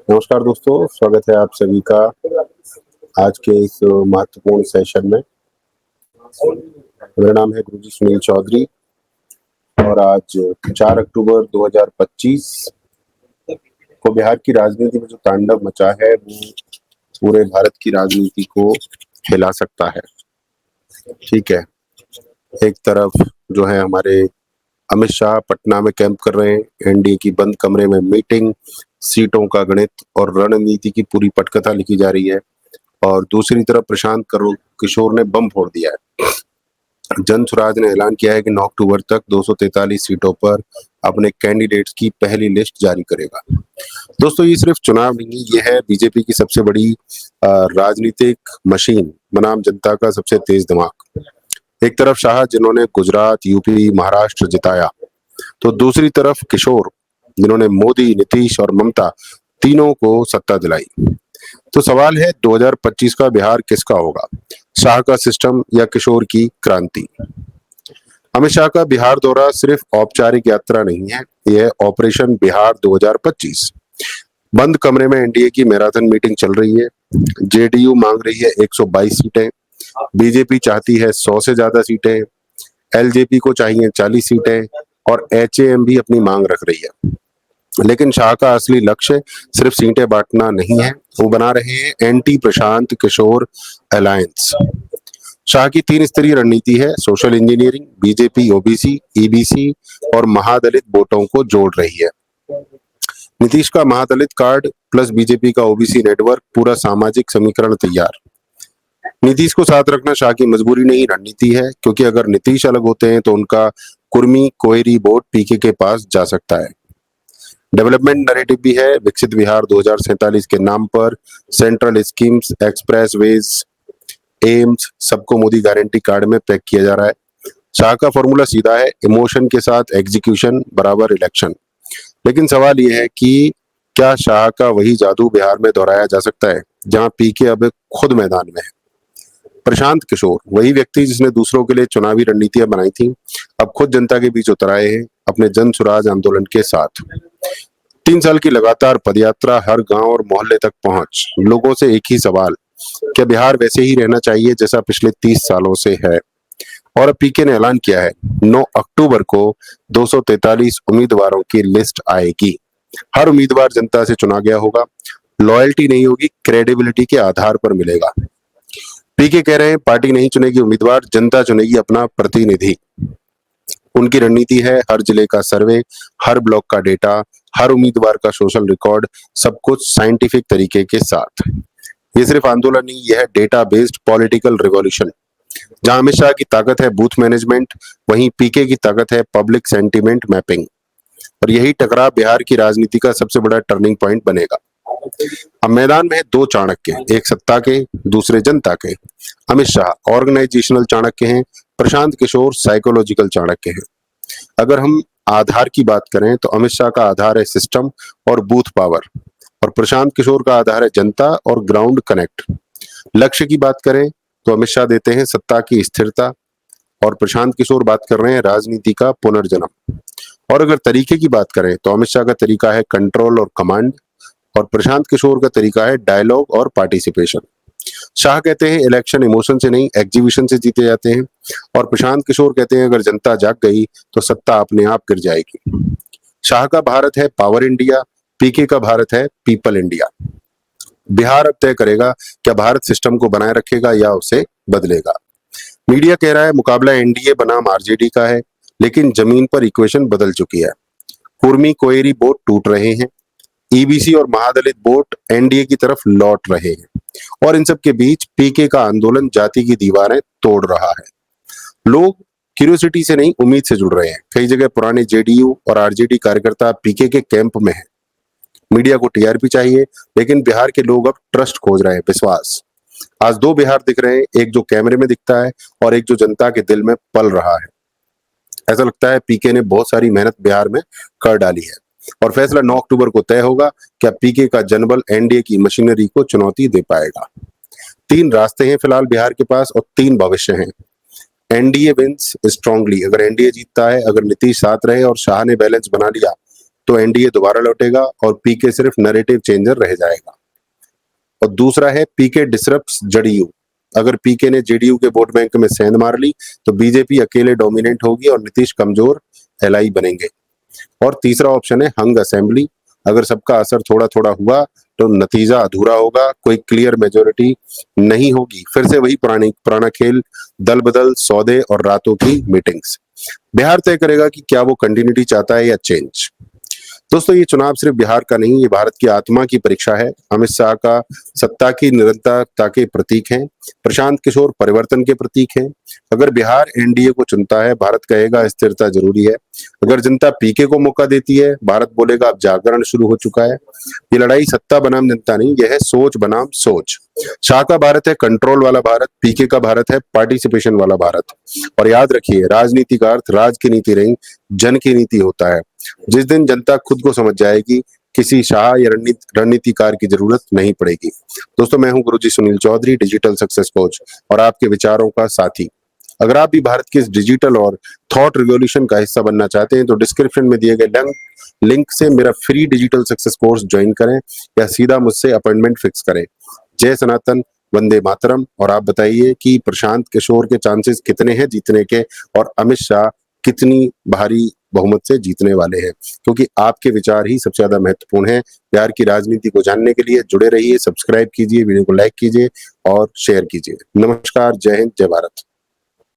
नमस्कार दोस्तों, स्वागत है आप सभी का आज के इस महत्वपूर्ण सेशन में। मेरा नाम है गुरुजी सुनील चौधरी और आज 4 अक्टूबर 2025 को बिहार की राजनीति में जो तांडव मचा है वो पूरे भारत की राजनीति को हिला सकता है। ठीक है, एक तरफ जो है हमारे अमित शाह पटना में कैंप कर रहे हैं, एनडीए की बंद कमरे में मीटिंग, सीटों का गणित और रणनीति की पूरी पटकथा लिखी जा रही है। और दूसरी तरफ प्रशांत किशोर ने बम फोड़ दिया है। जन स्वराज ने ऐलान किया है कि 9 अक्टूबर तक 243 सीटों पर अपने कैंडिडेट्स की पहली लिस्ट जारी करेगा। दोस्तों, ये सिर्फ चुनाव नहीं, ये है बीजेपी की सबसे बड़ी राजनीतिक मशीन बनाम जनता का सबसे तेज दिमाग। एक तरफ शाह जिन्होंने गुजरात, यूपी, महाराष्ट्र जिताया, तो दूसरी तरफ किशोर जिन्होंने मोदी, नीतीश और ममता तीनों को सत्ता दिलाई। तो सवाल है 2025 का बिहार किसका होगा, शाह का सिस्टम या किशोर की क्रांति। अमित शाह का बिहार दौरा सिर्फ औपचारिक यात्रा नहीं है, यह ऑपरेशन बिहार 2025। बंद कमरे में एनडीए की मैराथन मीटिंग चल रही है। जेडीयू मांग रही है 122 सीटें, बीजेपी चाहती है 100 से ज्यादा सीटें, एलजेपी को चाहिए 40 सीटें और एचएएम भी अपनी मांग रख रही है। लेकिन शाह का असली लक्ष्य सिर्फ सीटें बांटना नहीं है, वो बना रहे हैं एंटी प्रशांत किशोर अलायंस। शाह की 3 स्तरीय रणनीति है, social engineering, BJP OBC, EBC और महादलित वोटों को जोड़ रही है। नीतीश का महादलित कार्ड प्लस बीजेपी का ओबीसी नेटवर्क, पूरा सामाजिक समीकरण तैयार। नीतीश को साथ रखना शाह की मजबूरी नहीं, रणनीति है, क्योंकि अगर नीतीश अलग होते हैं तो उनका कुर्मी कोयरी वोट पीके के पास जा सकता है। डेवलपमेंट नैरेटिव भी है, विकसित बिहार 2047 के नाम पर सेंट्रल स्कीम्स, एक्सप्रेसवेज, एम्स, सबको मोदी गारंटी कार्ड में पैक किया जा रहा है। शाह का फॉर्मूला सीधा है, इमोशन के साथ एग्जीक्यूशन बराबर इलेक्शन। लेकिन सवाल यह है कि क्या शाह का वही जादू बिहार में दोहराया जा सकता है जहां पीके अब खुद मैदान में है। प्रशांत किशोर वही व्यक्ति जिसने दूसरों के लिए चुनावी रणनीतियां बनाई थी, अब खुद जनता के बीच उतर आए हैं अपने जन स्वराज आंदोलन के साथ। 3 साल की लगातार पदयात्रा, हर गांव और मोहल्ले तक पहुंच, लोगों से एक ही सवाल, क्या बिहार वैसे ही रहना चाहिए जैसा पिछले 30 सालों से है। और अब पीके ने ऐलान किया है 9 अक्टूबर को 243 उम्मीदवारों की लिस्ट आएगी। हर उम्मीदवार जनता से चुना गया होगा, लॉयल्टी नहीं होगी, क्रेडिबिलिटी के आधार पर मिलेगा। पीके कह रहे हैं पार्टी नहीं चुनेगी उम्मीदवार, जनता चुनेगी अपना प्रतिनिधि। उनकी रणनीति है हर जिले का सर्वे, हर ब्लॉक का डेटा, हर उम्मीदवार का सोशल रिकॉर्ड, सब कुछ साइंटिफिक तरीके के साथ। ये सिर्फ आंदोलन नहीं, यह है डेटा बेस्ड पॉलिटिकल रिवॉल्यूशन। जहां अमित शाह की ताकत है बूथ मैनेजमेंट, वहीं पीके की ताकत है पब्लिक सेंटीमेंट मैपिंग। और यही टकराव बिहार की राजनीति का सबसे बड़ा टर्निंग पॉइंट बनेगा। अब मैदान में है 2 चाणक्य, एक सत्ता के, दूसरे जनता के। अमित शाह ऑर्गेनाइजेशनल चाणक्य हैं, प्रशांत किशोर साइकोलॉजिकल चाणक्य हैं। अगर हम आधार की बात करें तो अमित शाह का आधार है सिस्टम और बूथ पावर, और प्रशांत किशोर का आधार है जनता और ग्राउंड कनेक्ट। लक्ष्य की बात करें तो अमित शाह देते हैं सत्ता की स्थिरता, और प्रशांत किशोर बात कर रहे हैं राजनीति का पुनर्जन्म। और अगर तरीके की बात करें तो अमित शाह का तरीका है कंट्रोल और कमांड, और प्रशांत किशोर का तरीका है डायलॉग और पार्टिसिपेशन। शाह कहते हैं इलेक्शन इमोशन से नहीं, एग्जीबिशन से जीते जाते हैं, और प्रशांत किशोर कहते हैं अगर जनता जाग गई तो सत्ता अपने आप गिर जाएगी। शाह का भारत है पावर इंडिया, पीके का भारत है पीपल इंडिया। बिहार अब तय करेगा क्या भारत सिस्टम को बनाए रखेगा या उसे बदलेगा। मीडिया कह रहा है मुकाबला एनडीए बनाम आरजेडी का है, लेकिन जमीन पर इक्वेशन बदल चुकी है। कुर्मी कोयरी वोट टूट रहे हैं, ईबीसी और महादलित वोट एनडीए की तरफ लौट रहे हैं, और इन सब के बीच पीके का आंदोलन जाति की दीवारें तोड़ रहा है। लोग क्यूरियोसिटी से नहीं, उम्मीद से जुड़ रहे हैं। कई जगह पुराने जेडीयू और आरजेडी कार्यकर्ता पीके के कैंप में हैं। मीडिया को टीआरपी चाहिए, लेकिन बिहार के लोग अब ट्रस्ट खोज रहे हैं, विश्वास। आज 2 बिहार दिख रहे हैं, एक जो कैमरे में दिखता है और एक जो जनता के दिल में पल रहा है। ऐसा लगता है पीके ने बहुत सारी मेहनत बिहार में कर डाली है, और फैसला 9 अक्टूबर को तय होगा, क्या पीके का जनबल एनडीए की मशीनरी को चुनौती दे पाएगा। 3 रास्ते हैं फिलहाल बिहार के पास और 3 भविष्य हैं। एनडीए विंस स्ट्रांगली, अगर एनडीए जीतता है, अगर नीतीश साथ रहे और शाह ने बैलेंस बना लिया, तो एनडीए दोबारा लौटेगा और पीके सिर्फ नैरेटिव चेंजर रह जाएगा। और दूसरा है पीके डिसरप्ट्स जेडीयू। अगर पीके ने जेडीयू के वोट बैंक में सेंध मार ली तो बीजेपी अकेले डोमिनेट होगी और नीतीश कमजोर एलाई बनेंगे। और तीसरा ऑप्शन है हंग असेंबली। अगर सबका असर थोड़ा थोड़ा हुआ तो नतीजा अधूरा होगा, कोई क्लियर मेजोरिटी नहीं होगी, फिर से वही पुराना खेल, दल बदल, सौदे और रातों की मीटिंग्स। बिहार तय करेगा कि क्या वो कंटिन्यूटी चाहता है या चेंज। दोस्तों, ये चुनाव सिर्फ बिहार का नहीं, ये भारत की आत्मा की परीक्षा है। अमित शाह का सत्ता की निरंतरता के प्रतीक हैं, प्रशांत किशोर परिवर्तन के प्रतीक हैं। अगर बिहार एनडीए को चुनता है, भारत कहेगा स्थिरता जरूरी है। अगर जनता पीके को मौका देती है, भारत बोलेगा अब जागरण शुरू हो चुका है। ये लड़ाई सत्ता बनाम जनता नहीं, यह है सोच बनाम सोच। शाह का भारत है कंट्रोल वाला भारत, पीके का भारत है पार्टिसिपेशन वाला भारत। और याद रखिए, राजनीति का अर्थ राज की नीति नहीं, जन की नीति होता है। जिस दिन जनता खुद को समझ जाएगी, किसी शाह या रणनीतिकार की जरूरत नहीं पड़ेगी। दोस्तों, मैं हूं Guruji Sunil Chaudhary, digital success coach और आपके विचारों का साथी। अगर आप भी भारत के इस डिजिटल और थॉट रिवॉल्यूशन का हिस्सा बनना चाहते हैं तो डिस्क्रिप्शन में दिए गए लिंक से मेरा free digital success course join करें या सीधा मुझसे अपॉइंटमेंट फिक्स करें। जय सनातन, वंदे मातरम। और आप बताइए कि प्रशांत किशोर के चांसेस कितने हैं जीतने के, और अमित शाह कितनी भारी बहुमत से जीतने वाले हैं, क्योंकि आपके विचार ही सबसे ज्यादा महत्वपूर्ण है। बिहार की राजनीति को जानने के लिए जुड़े रहिए, सब्सक्राइब कीजिए, वीडियो को लाइक कीजिए और शेयर कीजिए। नमस्कार, जय हिंद, जय भारत।